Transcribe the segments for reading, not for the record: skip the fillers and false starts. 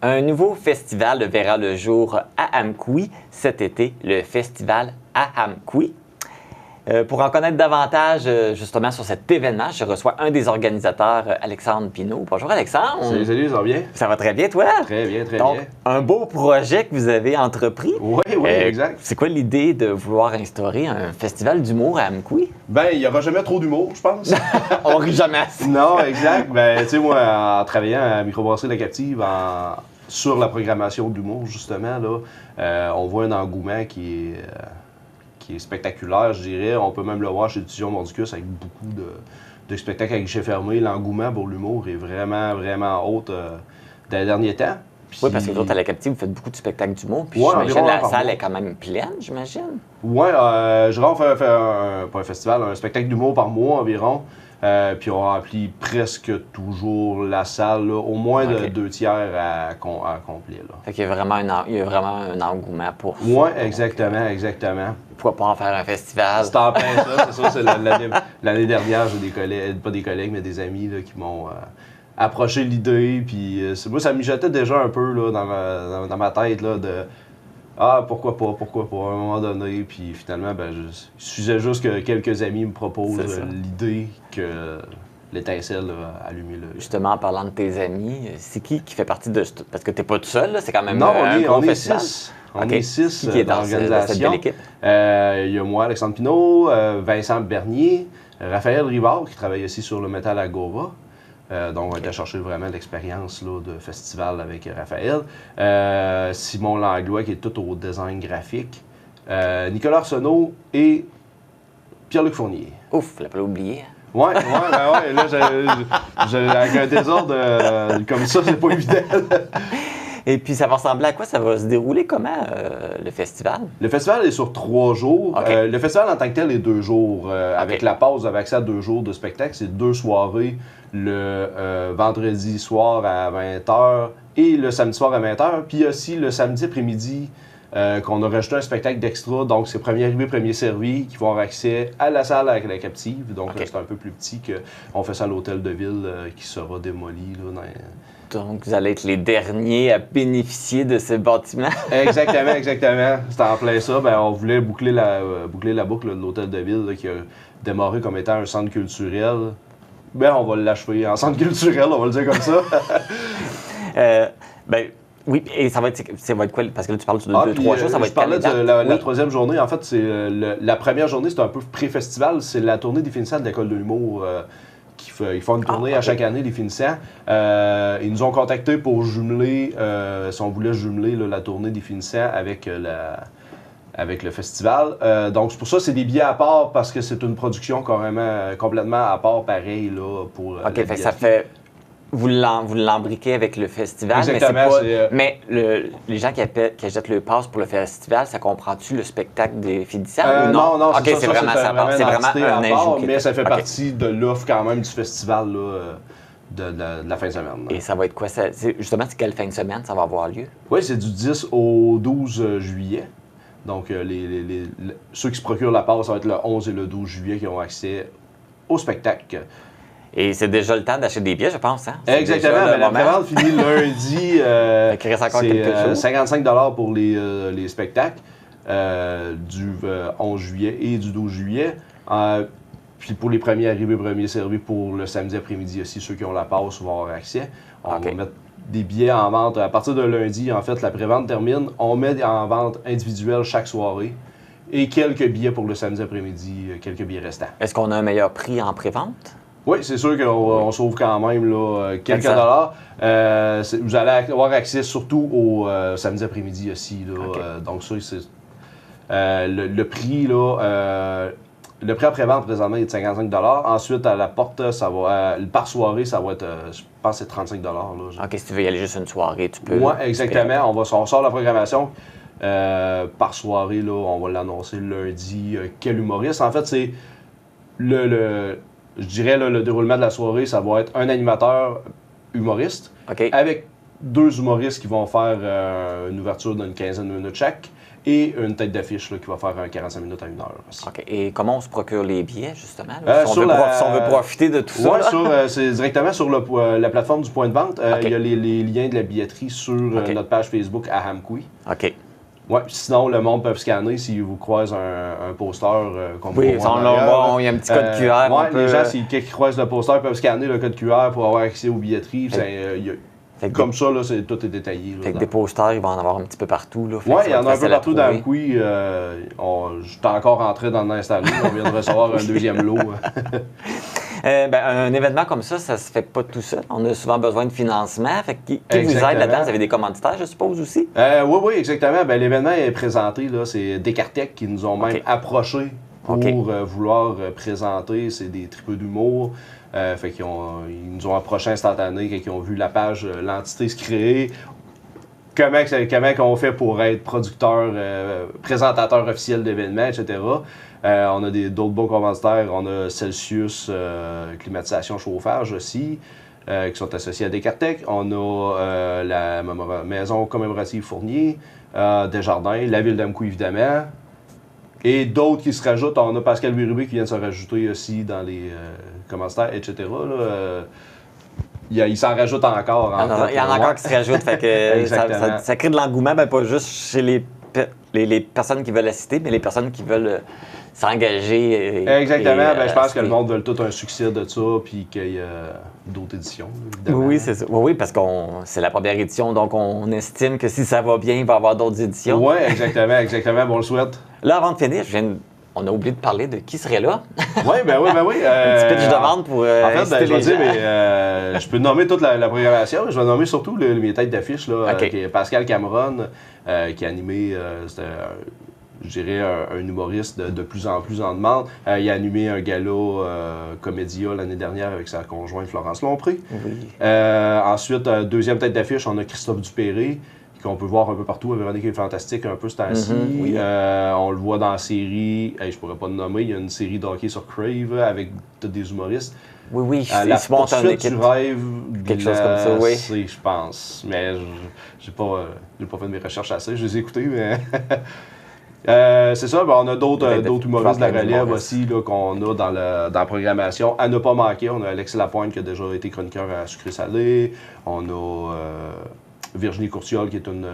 Un nouveau festival verra le jour à Amqui cet été, le festival à Amqui. Pour en connaître davantage justement sur cet événement, je reçois un des organisateurs, Alexandre Pinault. Bonjour Alexandre. Salut, ça va bien? Ça va très bien, toi? Très bien, très Donc, bien. un beau projet que vous avez entrepris. Oui, exact. C'est quoi l'idée de vouloir instaurer un festival d'humour à Amqui? Ben, il n'y aura jamais trop d'humour, je pense. On rit jamais assez. Non, exact. Ben, tu sais, moi, en travaillant à Microbrasserie La Captive, sur la programmation d'humour, justement, là, on voit un engouement qui est spectaculaire, je dirais. On peut même le voir chez Diffusion Mordicus avec beaucoup de spectacles à guichet fermé. L'engouement pour l'humour est vraiment, vraiment haute dans les derniers temps. Puis... Oui, parce que vous autres, à La Captive, vous faites beaucoup de spectacles d'humour. Puis ouais, j'imagine la salle est quand même pleine, j'imagine. Oui, je rentre pas un festival, un spectacle d'humour par mois environ. Puis on remplit presque toujours la salle, là, au moins de 2 tiers à complet. Là. Fait qu'il y a vraiment un engouement pour ça. Oui, exactement. Pourquoi pas en faire un festival? C'est en plein ça, c'est ça. L'année dernière, j'ai des collègues, pas des collègues, mais des amis là, qui m'ont approché l'idée. Puis moi, ça mijotait déjà un peu là, dans ma tête là, de pourquoi pas, à un moment donné. Puis finalement, ben, il suffisait juste que quelques amis me proposent l'idée que l'étincelle a allumé le... Justement, en parlant de tes amis, c'est qui fait partie de... Parce que t'es pas tout seul, là, c'est quand même non, un festival. 6. On est 6 qui est dans l'organisation. cette belle équipe? Il y a moi, Alexandre Pinault, Vincent Bernier, Raphaël Rivard, qui travaille aussi sur le Metal Agora. Donc, on a été chercher vraiment l'expérience là, de festival avec Raphaël. Simon Langlois, qui est tout au design graphique. Nicolas Arsenault et Pierre-Luc Fournier. Ouf, je l'ai pas oublié. Ouais. Là, avec un désordre comme ça, c'est pas évident. Et puis, ça va ressembler à quoi? Ça va se dérouler comment, le festival? Le festival est sur 3 jours. Okay. Le festival en tant que tel est 2 jours. Avec la pause, avec accès à 2 jours de spectacle, c'est 2 soirées. Le vendredi soir à 20h et le samedi soir à 20h. Puis aussi le samedi après-midi qu'on a rajouté un spectacle d'extra. Donc, c'est premier arrivé, premier servi qui vont avoir accès à la salle avec La Captive. Donc, c'est un peu plus petit qu'on fait ça à l'hôtel de ville qui sera démoli. Là, Donc, vous allez être les derniers à bénéficier de ce bâtiment. Exactement. C'était en plein ça. Ben, on voulait boucler la boucle de l'hôtel de ville là, qui a démarré comme étant un centre culturel. Ben, on va l'achever en centre culturel, on va le dire comme ça. Oui, et ça va être quoi? Parce que là, tu parles de 2-3 jours, ça va être quelle date? La troisième journée, en fait, c'est la première journée, c'est un peu pré-festival. C'est la tournée des finissants de l'École de l'humour. Ils font une tournée à chaque année, les finissants. Ils nous ont contactés pour jumeler, si on voulait jumeler la tournée des finissants avec le festival. Donc, c'est pour ça que c'est des billets à part parce que c'est une production complètement à part, pareil, là, pour OK, fait que ça fait... Vous l'embriquez avec le festival, exactement, mais les gens qui achètent le pass pour le festival, ça comprend-tu le spectacle des finissants ou non? Non, okay, c'est vraiment ça. C'est vraiment un ajout. Mais ça fait partie de l'offre quand même du festival là, de la fin de semaine. Là. Et ça va être quoi? Justement, c'est quelle fin de semaine ça va avoir lieu? Oui, c'est du 10 au 12 juillet. Donc, ceux qui se procurent la passe, ça va être le 11 et le 12 juillet qui ont accès au spectacle. Et c'est déjà le temps d'acheter des billets, je pense. Hein? Exactement. La prévente finit lundi. Il reste encore quelques jours. 55 $ pour les spectacles du 11 juillet et du 12 juillet. Puis pour les premiers arrivés, premiers servis, pour le samedi après-midi aussi, ceux qui ont la passe vont avoir accès. On va mettre des billets en vente. À partir de lundi, en fait, la prévente termine. On met en vente individuelle chaque soirée. Et quelques billets pour le samedi après-midi, quelques billets restants. Est-ce qu'on a un meilleur prix en prévente? Oui, c'est sûr qu'on sauve quand même là, quelques dollars. Vous allez avoir accès surtout au samedi après-midi aussi. Là, donc ça, c'est le prix. Là, le prix en prévente présentement est de 55 $. Ensuite, à la porte, ça va, par soirée, ça va être, je pense, c'est 35 $. Là, OK, si tu veux y aller juste une soirée, tu peux. Oui, exactement. On sort la programmation. Par soirée, là, on va l'annoncer lundi. Quel humoriste? En fait, c'est je dirais le déroulement de la soirée, ça va être un animateur humoriste avec 2 humoristes qui vont faire une ouverture d'une 15aine de minutes chaque et une tête d'affiche là, qui va faire 45 minutes à 1 heure aussi. OK. Et comment on se procure les billets, justement? Là? Si sur on veut profiter de tout ça. Oui, c'est directement sur la plateforme du point de vente. Il y a les liens de la billetterie sur notre page Facebook Ahamkoui. OK. Ouais, sinon, le monde peut scanner s'ils vous croisent un poster qu'on Oui, peut voir. il y a un petit code QR. Les gens, s'ils croisent le poster, peuvent scanner le code QR pour avoir accès aux billetteries. Comme ça, là, tout est détaillé. Fait que des posters, il va en avoir un petit peu partout. Oui, il y en a un peu partout dans le Koui. J'étais encore rentré dans l'installé. On vient de recevoir un deuxième lot. Un événement comme ça se fait pas tout seul. On a souvent besoin de financement. Fait que qui vous aide là-dedans? Vous avez des commanditaires, je suppose, aussi? Oui, exactement. L'événement est présenté. Là, c'est Descartec qui nous ont même approchés pour vouloir présenter. C'est des tripeux d'humour. Ils nous ont approchés instantanément quand ils ont vu la page, l'entité se créer. Comment on fait pour être producteur, présentateur officiel d'événements, etc. On a d'autres beaux commanditaires. On a Celsius, climatisation, chauffage aussi, qui sont associés à Descartec. On a la maison commémorative Fournier, Desjardins, la ville d'Amkoui, évidemment. Et d'autres qui se rajoutent. On a Pascal Bérubé qui vient de se rajouter aussi dans les commanditaires, etc. Il s'en rajoute encore. Il y en a encore qui se rajoutent. Fait que ça crée de l'engouement, pas juste chez les personnes qui veulent assister, mais les personnes qui veulent s'engager. Exactement. Je pense que le monde veut tout un succès de ça, puis qu'il y ait d'autres éditions. Évidemment. Oui, c'est ça. Oui, parce que c'est la première édition, donc on estime que si ça va bien, il va y avoir d'autres éditions. Oui, exactement. Bon, on le souhaite. Là, avant de finir, on a oublié de parler de qui serait là. Oui. Un petit pitch de vente pour. En fait, je vais dire, je peux nommer toute la programmation. Je vais nommer surtout mes têtes d'affiche. Pascal Cameron, qui a animé, je dirais, un humoriste de plus en plus en demande. Il a animé un gala Comédia l'année dernière avec sa conjointe Florence Lompré. Oui. Ensuite, deuxième tête d'affiche, on a Christophe Dupéré, qu'on peut voir un peu partout. Véronique est fantastique un peu ce temps-ci. Oui. On le voit dans la série, je pourrais pas le nommer, il y a une série de hockey sur Crave avec tous des humoristes. Oui, la poursuite du rêve, quelque chose comme ça, oui. Je pense. Mais j'ai pas fait de mes recherches assez, je les ai écoutées, mais... c'est ça, on a d'autres humoristes de la relève aussi qu'on a dans la programmation. À ne pas manquer, on a Alexis Lapointe qui a déjà été chroniqueur à Sucré Salé. On a Virginie Courtiol qui est une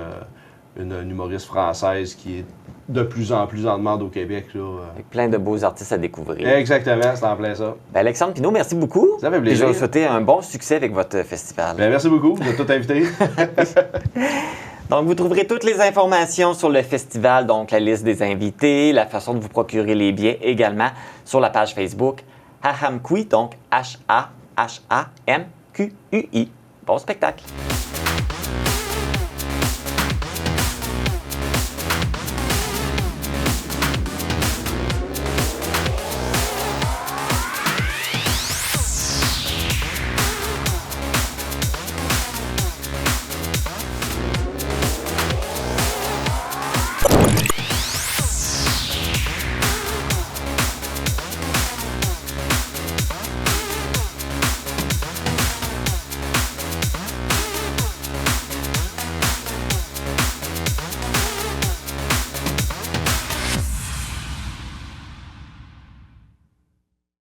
humoriste française qui est de plus en plus en demande au Québec. Avec plein de beaux artistes à découvrir. Exactement, c'est en plein ça. Alexandre Pinault, merci beaucoup. Ça fait plaisir. Et je vais vous souhaiter un bon succès avec votre festival. Merci beaucoup, vous êtes tout invités. Donc, vous trouverez toutes les informations sur le festival, donc la liste des invités, la façon de vous procurer les billets également sur la page Facebook Ahamkoui, donc H-A-H-A-M-Q-U-I. Bon spectacle!